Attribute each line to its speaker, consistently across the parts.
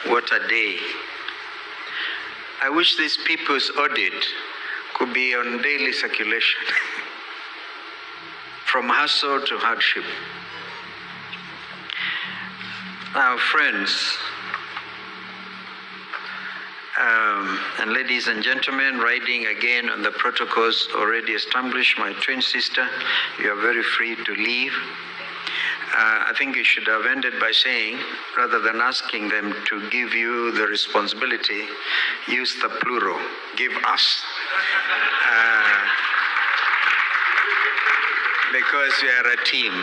Speaker 1: What a day. I wish this people's audit could be on daily circulation, from hustle to hardship. Now, friends, and ladies and gentlemen, riding again on the protocols already established, my twin sister, you are very free to leave. I think you should have ended by saying, rather than asking them to give you the responsibility, use the plural, give us. Because we are a team.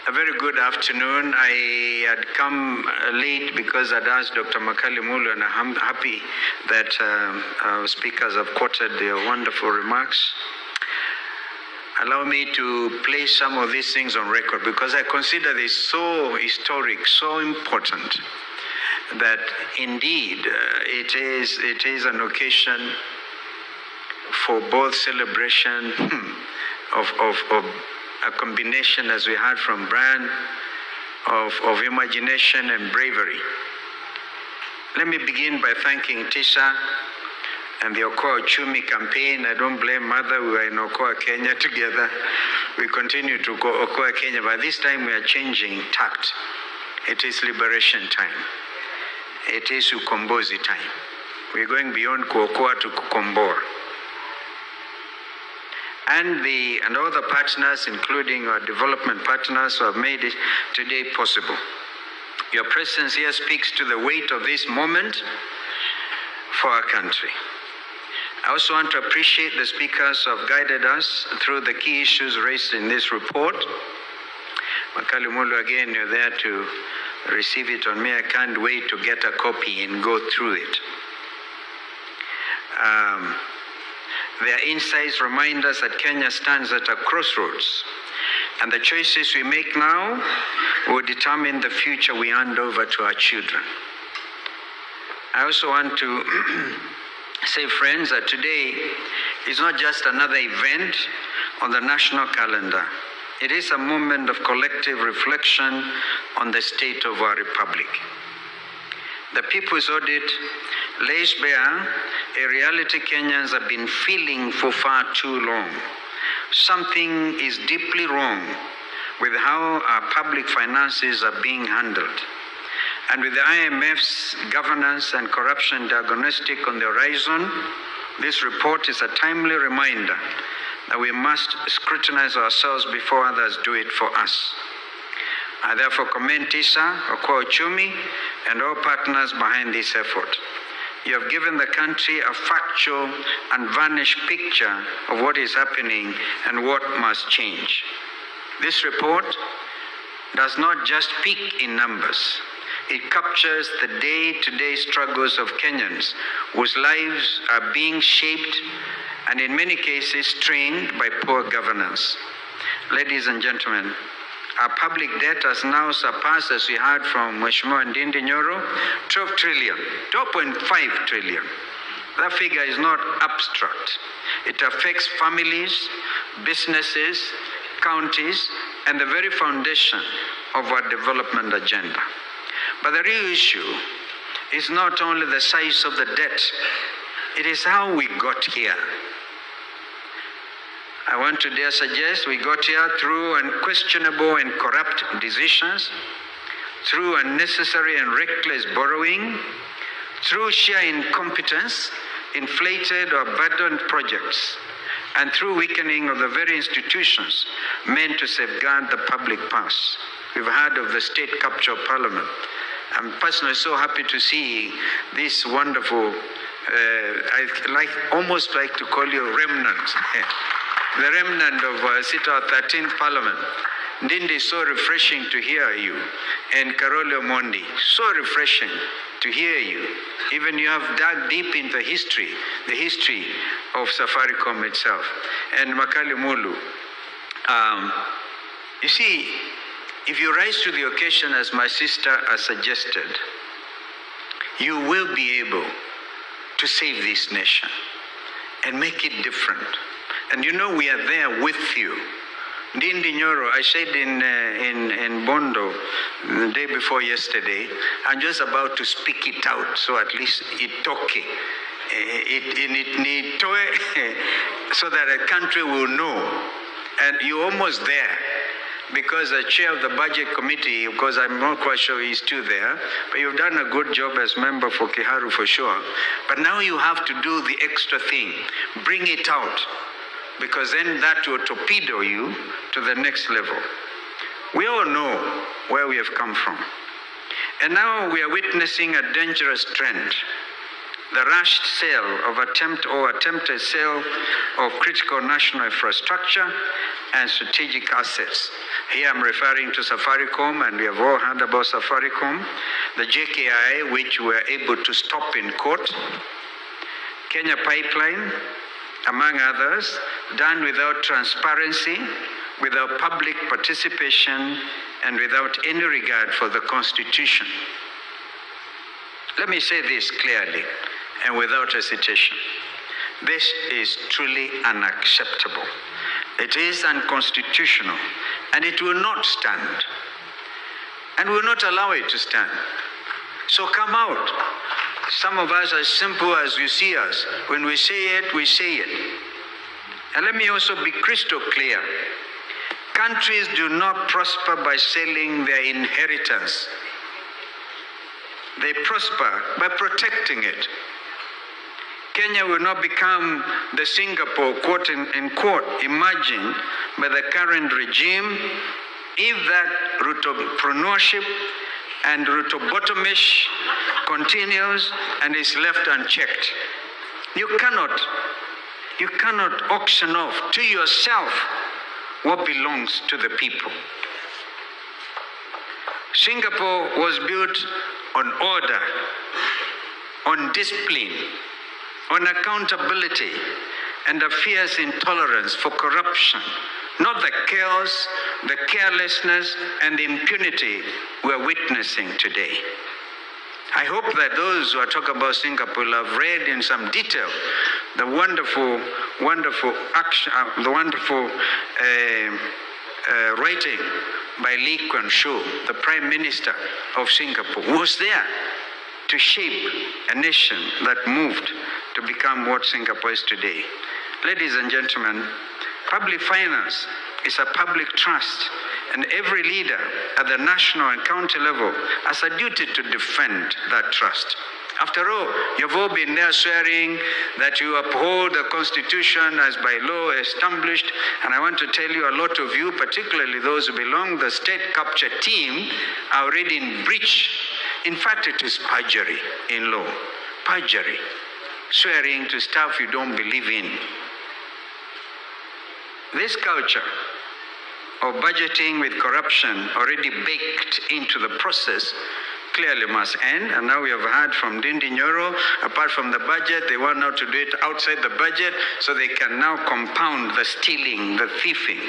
Speaker 1: A very good afternoon. I had come late because I'd asked Dr. Kalonzo, and I'm happy that our speakers have quoted their wonderful remarks. Allow me to place some of these things on record because I consider this so historic, so important, that indeed it is an occasion for both celebration of a combination, as we heard from Brian, of imagination and bravery. Let me begin by thanking Tisha and the Okoa Uchumi campaign. I don't blame Mother. We were in Okoa, Kenya together. We continue to go Okoa, Kenya, but this time we are changing tact. It is liberation time. It is Ukombozi time. We're going beyond Kuokoa to Kukombora. And all the partners, including our development partners, who have made it today possible. Your presence here speaks to the weight of this moment for our country. I also want to appreciate the speakers who have guided us through the key issues raised in this report. Kalonzo, again, you're there to receive it on me. I can't wait to get a copy and go through it. Their insights remind us that Kenya stands at a crossroads, and the choices we make now will determine the future we hand over to our children. I also want to say, friends, that today is not just another event on the national calendar. It is a moment of collective reflection on the state of our republic. The People's Audit lays bare a reality Kenyans have been feeling for far too long. Something is deeply wrong with how our public finances are being handled. And with the IMF's governance and corruption diagnostic on the horizon, this report is a timely reminder that we must scrutinize ourselves before others do it for us. I therefore commend Tisha, Okoa Uchumi, and all partners behind this effort. You have given the country a factual and varnished picture of what is happening and what must change. This report does not just speak in numbers. It captures the day-to-day struggles of Kenyans whose lives are being shaped and in many cases strained by poor governance. Ladies and gentlemen, our public debt has now surpassed, as we heard from Mheshimiwa Ndindi Nyoro, 12 trillion, 12.5 trillion. That figure is not abstract. It affects families, businesses, counties, and the very foundation of our development agenda. But the real issue is not only the size of the debt, it is how we got here. I want to dare suggest we got here through unquestionable and corrupt decisions, through unnecessary and reckless borrowing, through sheer incompetence, inflated or burdened projects, and through weakening of the very institutions meant to safeguard the public purse. We've heard of the state capture of parliament. I'm personally so happy to see this wonderful, almost like to call you remnant. The remnant of our 13th Parliament. Ndindi, so refreshing to hear you. And Karole Omondi, so refreshing to hear you. Even you have dug deep into the history of Safaricom itself. And Kalonzo, you see, if you rise to the occasion as my sister has suggested, you will be able to save this nation and make it different. And you know we are there with you Ndindi Nyoro, I said in Bondo the day before yesterday, I'm just about to speak it out, so at least it okay. So that a country will know. And you're almost there. Because the chair of the budget committee, because I'm not quite sure he's still there, but you've done a good job as member for Kiharu for sure. But now you have to do the extra thing. Bring it out. Because then that will torpedo you to the next level. We all know where we have come from. And now we are witnessing a dangerous trend. The rushed sale of attempted sale of critical national infrastructure and strategic assets. Here I'm referring to Safaricom, and we have all heard about Safaricom, the JKI, which we were able to stop in court, Kenya Pipeline, among others, done without transparency, without public participation, and without any regard for the Constitution. Let me say this clearly and without hesitation. This is truly unacceptable. It is unconstitutional, and it will not stand. And we will not allow it to stand. So come out. Some of us are as simple as you see us. When we say it, we say it. And let me also be crystal clear. Countries do not prosper by selling their inheritance. They prosper by protecting it. Kenya will not become the Singapore, quote in quote, imagined by the current regime if that entrepreneurship and rotobotomish continues and is left unchecked. You cannot auction off to yourself what belongs to the people. Singapore was built on order, on discipline, on accountability, and a fierce intolerance for corruption, not the chaos, the carelessness, and the impunity we're witnessing today. I hope that those who are talking about Singapore will have read in some detail the wonderful writing by Lee Kuan Yew, the Prime Minister of Singapore, who was there to shape a nation that moved to become what Singapore is today. Ladies and gentlemen, public finance is a public trust, and every leader at the national and county level has a duty to defend that trust. After all, you've all been there swearing that you uphold the Constitution as by law established, and I want to tell you, a lot of you, particularly those who belong to the state capture team, are already in breach. In fact, it is perjury in law. Perjury. Swearing to stuff you don't believe in. This culture of budgeting with corruption already baked into the process clearly must end. And now we have heard from Ndindi Nyoro, apart from the budget, they want now to do it outside the budget so they can now compound the stealing, the thieving.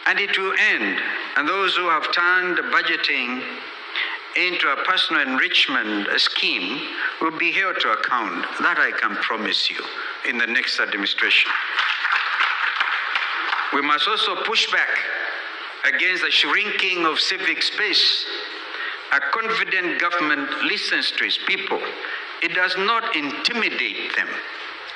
Speaker 1: And it will end. And those who have turned budgeting into a personal enrichment scheme will be held to account. That I can promise you in the next administration. We must also push back against the shrinking of civic space. A confident government listens to its people. It does not intimidate them.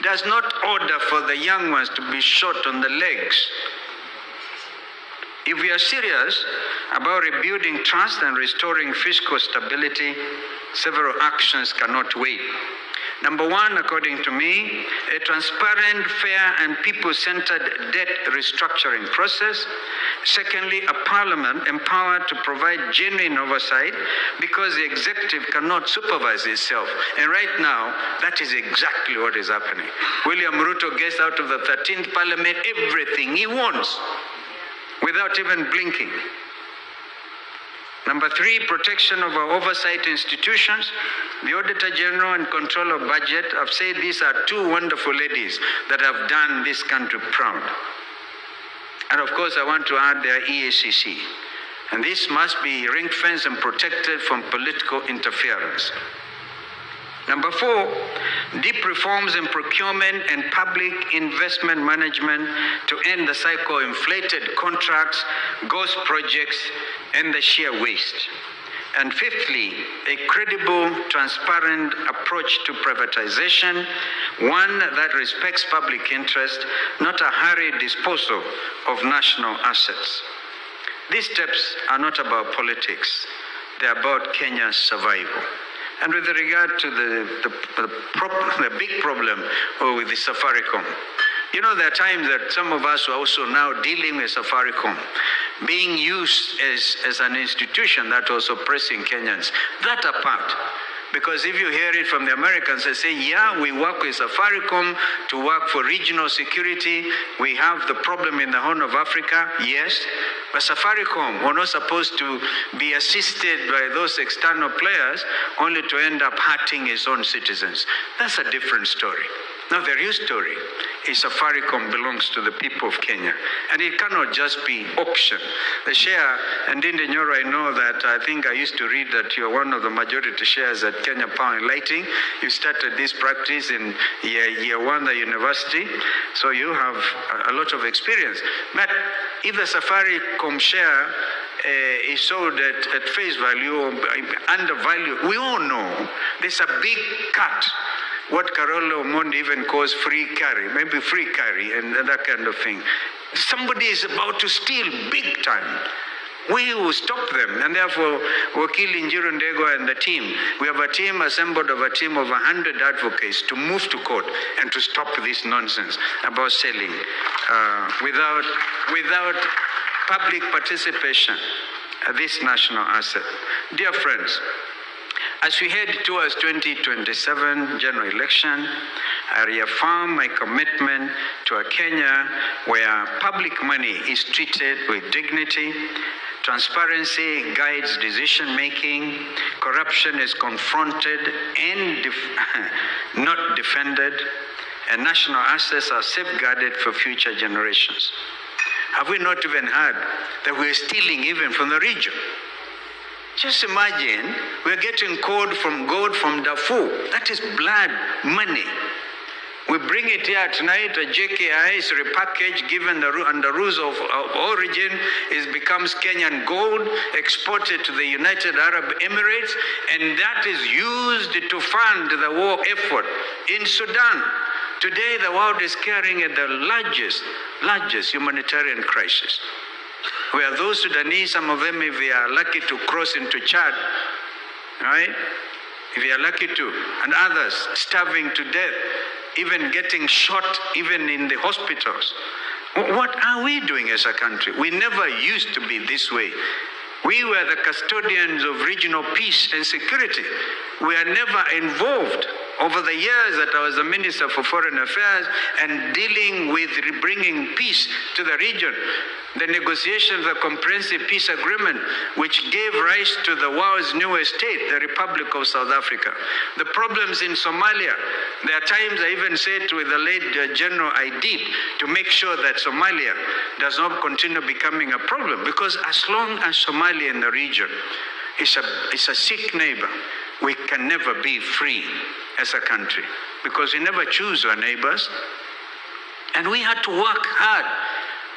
Speaker 1: It does not order for the young ones to be shot on the legs. If we are serious about rebuilding trust and restoring fiscal stability, several actions cannot wait. Number one, according to me, a transparent, fair, and people-centered debt restructuring process. Secondly, a parliament empowered to provide genuine oversight because the executive cannot supervise itself. And right now, that is exactly what is happening. William Ruto gets out of the 13th parliament everything he wants without even blinking. Number three, protection of our oversight institutions. The Auditor General and Controller of Budget have said these are two wonderful ladies that have done this country proud. And of course, I want to add their EACC. And this must be ring-fenced and protected from political interference. Number four, deep reforms in procurement and public investment management to end the cycle of inflated contracts, ghost projects, and the sheer waste. And fifthly, a credible, transparent approach to privatization, one that respects public interest, not a hurried disposal of national assets. These steps are not about politics. They're about Kenya's survival. And with regard to the big problem with the Safaricom, you know, there are times that some of us are also now dealing with Safaricom being used as an institution that was oppressing Kenyans. That apart, because if you hear it from the Americans, they say, yeah, we work with Safaricom to work for regional security. We have the problem in the Horn of Africa, yes. But Safaricom were not supposed to be assisted by those external players only to end up hurting its own citizens. That's a different story. Now, the real story is Safaricom belongs to the people of Kenya, and it cannot just be auctioned. The share, and in the Nyoro, I know that I think I used to read that you're one of the majority shares at Kenya Power and Lighting. You started this practice in year one at university, so you have a lot of experience. But if the Safaricom share is sold at face value or undervalued, we all know there's a big cut. What Carolo Omondi even calls free carry, maybe free carry and that kind of thing. Somebody is about to steal big time. We will stop them, and therefore Wakili Njiru Ndego and the team, we have a team assembled of a team of 100 advocates to move to court and to stop this nonsense about selling without public participation this national asset. Dear friends, as we head towards 2027 general election, I reaffirm my commitment to a Kenya where public money is treated with dignity, transparency guides decision-making, corruption is confronted and not defended, and national assets are safeguarded for future generations. Have we not even heard that we're stealing even from the region? Just imagine, we're getting gold from Darfur. That is blood money. We bring it here tonight, a JKI is repackaged, given under rules of origin, it becomes Kenyan gold, exported to the United Arab Emirates, and that is used to fund the war effort in Sudan. Today, the world is carrying at the largest humanitarian crisis, where those Sudanese, some of them, if they are lucky to cross into Chad, right? If they are lucky to, and others starving to death, even getting shot, even in the hospitals. What are we doing as a country? We never used to be this way. We were the custodians of regional peace and security. We are never involved. Over the years that I was the Minister for Foreign Affairs and dealing with bringing peace to the region, the negotiation of the Comprehensive Peace Agreement, which gave rise to the world's newest state, the Republic of South Africa. The problems in Somalia, there are times I even said with the late General Aidid to make sure that Somalia does not continue becoming a problem, because as long as Somalia in the region is a sick neighbor, we can never be free as a country, because we never choose our neighbors. And we had to work hard.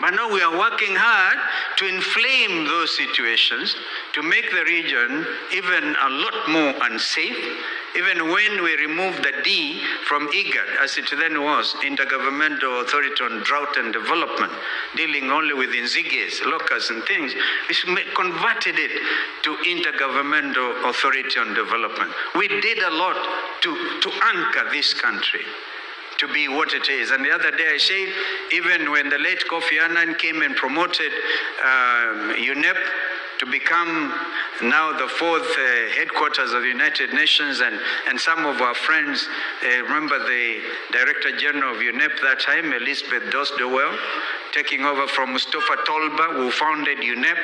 Speaker 1: But now we are working hard to inflame those situations, to make the region even a lot more unsafe, even when we remove the D from IGAD, as it then was, Intergovernmental Authority on Drought and Development, dealing only with Nziges, locusts and things. We converted it to Intergovernmental Authority on Development. We did a lot to anchor this country to be what it is. And the other day I said, even when the late Kofi Annan came and promoted UNEP to become now the fourth headquarters of the United Nations, and some of our friends, remember the Director General of UNEP that time, Elizabeth Dosdewell, taking over from Mustafa Tolba, who founded UNEP,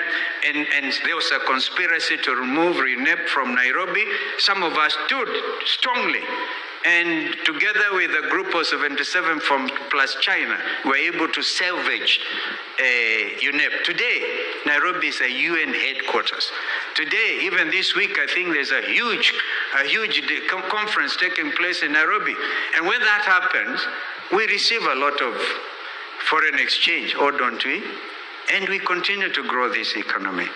Speaker 1: and there was a conspiracy to remove UNEP from Nairobi. Some of us stood strongly And together with a group of 77 from plus China, we're able to salvage UNEP. Today, Nairobi is a UN headquarters. Today, even this week, I think there's a huge conference taking place in Nairobi. And when that happens, we receive a lot of foreign exchange, or don't we? And we continue to grow this economy.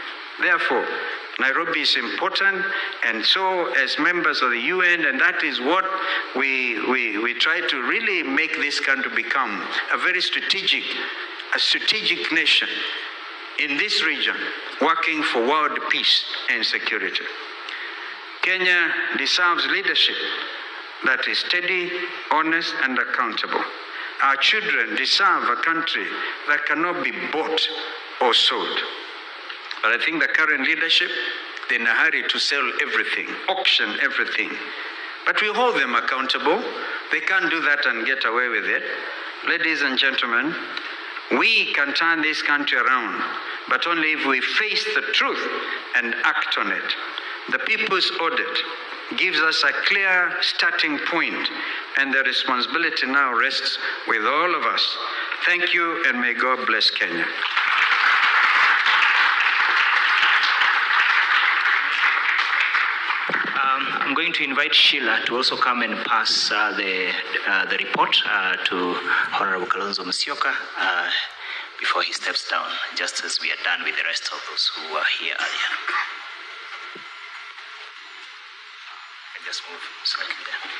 Speaker 1: Therefore, Nairobi is important, and so as members of the UN, and that is what we try to really make this country become a very strategic nation in this region, working for world peace and security. Kenya deserves leadership that is steady, honest, and accountable. Our children deserve a country that cannot be bought or sold. But I think the current leadership, they're in a hurry to sell everything, auction everything. But we hold them accountable. They can't do that and get away with it. Ladies and gentlemen, we can turn this country around, but only if we face the truth and act on it. The People's Audit gives us a clear starting point, and the responsibility now rests with all of us. Thank you, and may God bless Kenya.
Speaker 2: I'm going to invite Sheila to also come and pass the report to Honorable Kalonzo Musyoka before he steps down, just as we are done with the rest of those who were here earlier. And just move slightly there.